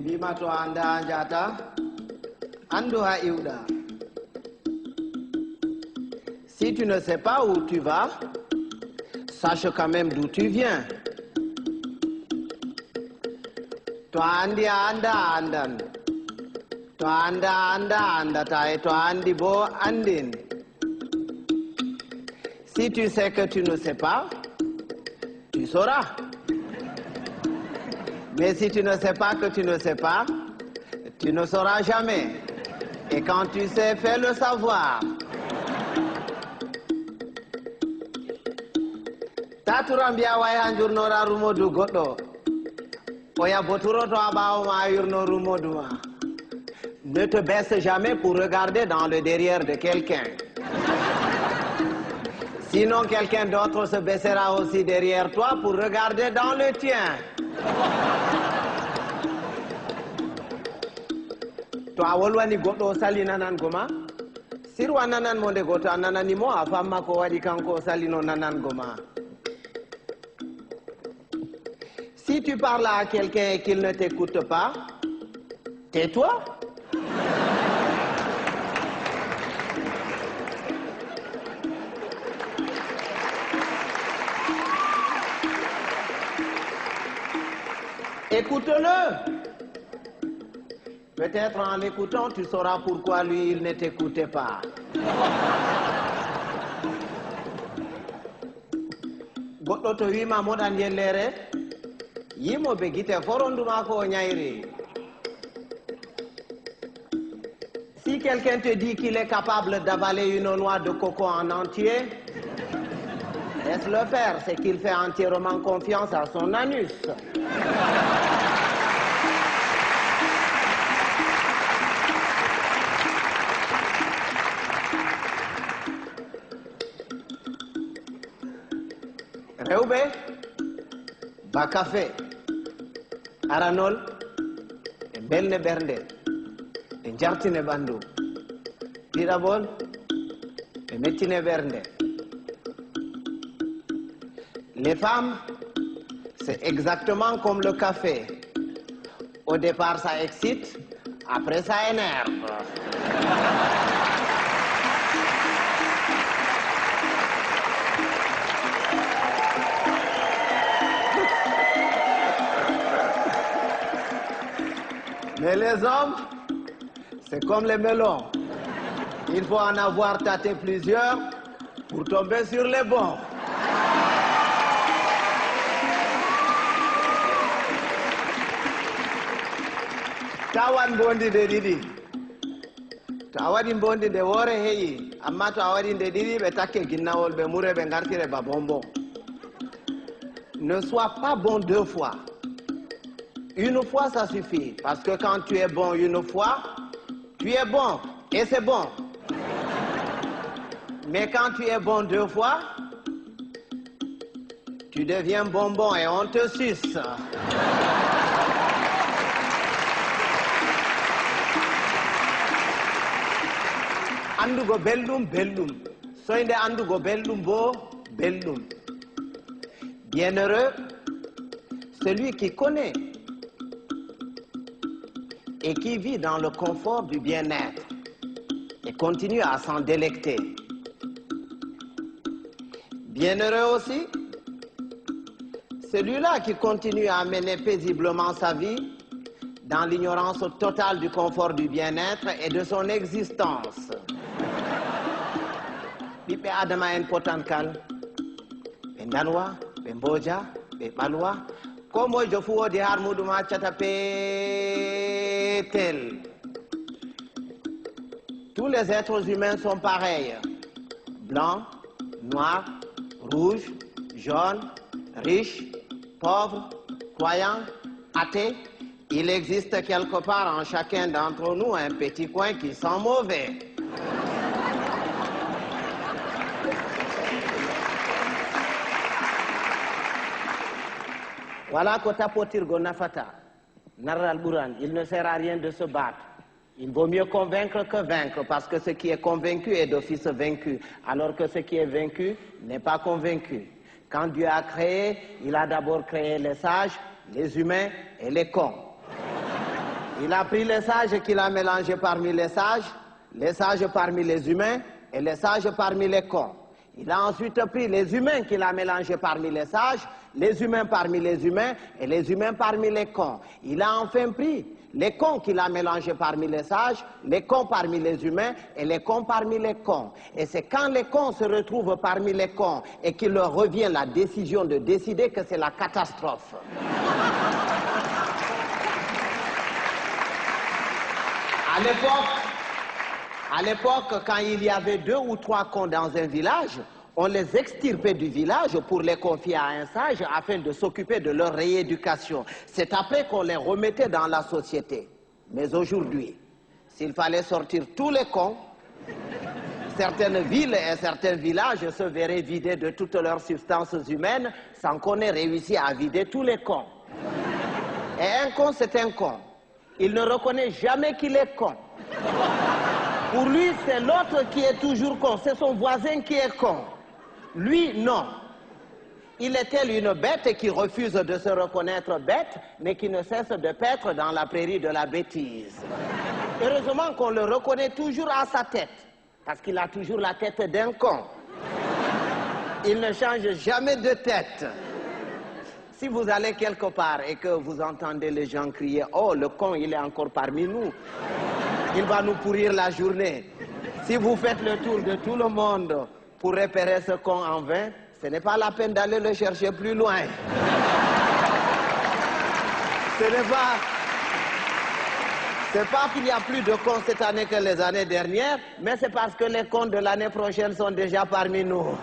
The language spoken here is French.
Bimato anda anjata, andoha iuda. Si tu ne sais pas où tu vas, sache quand même d'où tu viens. To andi anda andan. To anda anda andata et to andi bo andin. Si tu sais que tu ne sais pas, tu sauras. Mais si tu ne sais pas que tu ne sais pas, tu ne sauras jamais. Et quand tu sais, fais le savoir. Taturambia waya njurnora rumodu godo. Oya boturo to abawo ma yurno rumodu ma. Ne te baisse jamais pour regarder dans le derrière de quelqu'un. Sinon, quelqu'un d'autre se baissera aussi derrière toi pour regarder dans le tien. To awolwani goɗɗo sali nanan goma sirwa nanan mo nde goto a nananimo a famma ko waɗi kanko salino nanan goma. Si tu parles à quelqu'un et qu'il ne t'écoute pas, tais-toi. Écoute-le. Peut-être en l'écoutant, tu sauras pourquoi lui, il ne t'écoutait pas. Goɗɗo to wima moɗan yellere, yimoɓe guite foronduma ko ñayri. Si quelqu'un te dit qu'il est capable d'avaler une noix de coco en entier, laisse-le faire, c'est qu'il fait entièrement confiance à son anus. Rewɓe ba café aranol e belne ɓernde e jartine ɓandu, ɗiɗaɓol e mettine ɓernde. Les femmes, c'est exactement comme le café. Au départ ça excite, après ça énerve. Mais les hommes, c'est comme les melons. Il faut en avoir tâté plusieurs pour tomber sur les bons. Tawan bondi de didi. To a waɗi bondi de woore heƴi, amma to a waɗi nde ɗiɗi ɓe takke ginnawol ɓe mure ɓe gartire ba bonbon. Ne sois pas bon deux fois. Une fois, ça suffit. Parce que quand tu es bon une fois, tu es bon. Et c'est bon. Mais quand tu es bon deux fois, tu deviens bonbon et on te suce. Andugo belɗum belɗum. Soyde andugo belɗum bo belɗum. Bienheureux, celui qui connaît et qui vit dans le confort du bien-être et continue à s'en délecter. Bienheureux aussi, celui-là qui continue à mener paisiblement sa vie dans l'ignorance totale du confort du bien-être et de son existence. Ɓiɓɓe adama en potankal, ɓe danwa, ɓe mboja, ɓe ɓalwa, ko moyjo fu woodi har muɗum accata peetel. Tous les êtres humains sont pareils. Blancs, noirs, rouges, jaunes, riches, pauvres, croyants, athées. Il existe quelque part en chacun d'entre nous un petit coin qui sent mauvais. Voilà que tapotirgo nafata. Narral Bouran, il ne sert à rien de se battre. Il vaut mieux convaincre que vaincre, parce que ce qui est convaincu est d'office vaincu, alors que ce qui est vaincu n'est pas convaincu. Quand Dieu a créé, il a d'abord créé les sages, les humains et les cons. Il a pris les sages qu'il a mélangés parmi les sages parmi les humains et les sages parmi les cons. Il a ensuite pris les humains qu'il a mélangés parmi les humains parmi les humains et les humains parmi les cons. Il a enfin pris les cons qu'il a mélangés parmi les sages, les cons parmi les humains et les cons parmi les cons. Et c'est quand les cons se retrouvent parmi les cons et qu'il leur revient la décision de décider que c'est la catastrophe. À l'époque, quand il y avait 2 ou 3 cons dans un village, on les extirpait du village pour les confier à un sage afin de s'occuper de leur rééducation. C'est après qu'on les remettait dans la société. Mais aujourd'hui, s'il fallait sortir tous les cons, certaines villes et certains villages se verraient vidés de toutes leurs substances humaines sans qu'on ait réussi à vider tous les cons. Et un con, c'est un con. Il ne reconnaît jamais qu'il est con. Pour lui, c'est l'autre qui est toujours con. C'est son voisin qui est con. Lui, non. Il est tel une bête qui refuse de se reconnaître bête, mais qui ne cesse de paître dans la prairie de la bêtise. Heureusement qu'on le reconnaît toujours à sa tête, parce qu'il a toujours la tête d'un con. Il ne change jamais de tête. Si vous allez quelque part et que vous entendez les gens crier « Oh, le con, il est encore parmi nous. Il va nous pourrir la journée. » Si vous faites le tour de tout le monde pour repérer ce con en vain, ce n'est pas la peine d'aller le chercher plus loin. C'est pas qu'il y a plus de cons cette année que les années dernières, mais c'est parce que les cons de l'année prochaine sont déjà parmi nous.